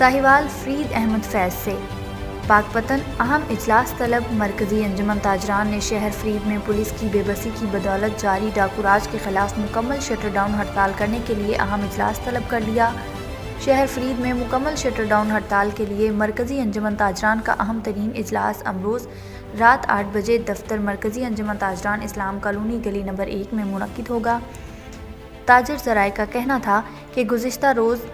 साहिवाल फरीद अहमद फैज़ से पाकपतन अहम इजलास तलब। मरकज़ी अंजुमन ताजरान ने शहर फरीद में पुलिस की बेबसी की बदौलत जारी डाकूराज के खिलाफ मुकम्मल शटर डाउन हड़ताल करने के लिए अहम इजलास तलब कर लिया। शहर फरीद में मुकम्मल शटर डाउन हड़ताल के लिए मरकज़ी अंजुमन ताजरान का अहम तरीन इजलास अमरोज़ रात 8 बजे दफ्तर मरकज़ी अंजुमन ताजरान इस्लाम कॉलोनी गली नंबर 1 में मुनक्किद होगा। ताजर ज़राए का कहना था कि गुज़िश्ता रोज़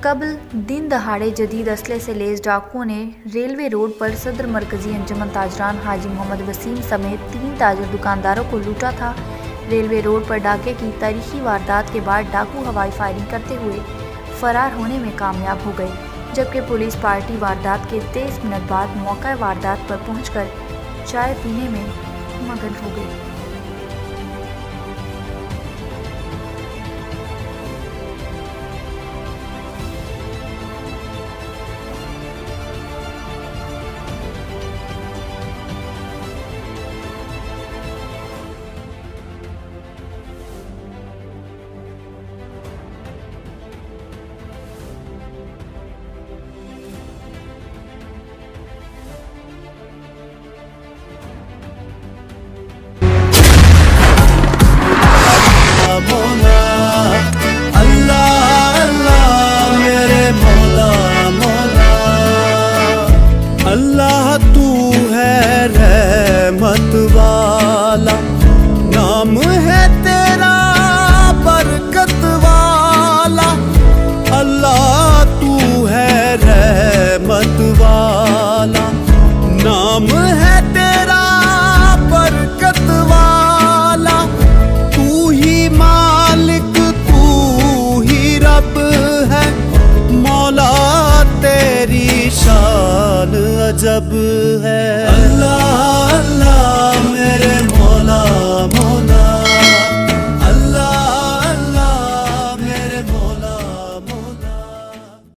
कबल दिन दहाड़े जदीद असले से लेस डाकुओं ने रेलवे रोड पर सदर मरकज़ी अंजुमन ताजरान हाजी मोहम्मद वसीम समेत 3 ताजर दुकानदारों को लूटा था। रेलवे रोड पर डाके की तारीखी वारदात के बाद डाकू हवाई फायरिंग करते हुए फरार होने में कामयाब हो गए, जबकि पुलिस पार्टी वारदात के 23 मिनट बाद मौका वारदात पर पहुंचकर चाय पीने में मगन हो गई। अल्लाह तू है रहमत वाला, नाम है तेरा बरकत वाला। अल्लाह तू है रहमत वाला, नाम है तेरा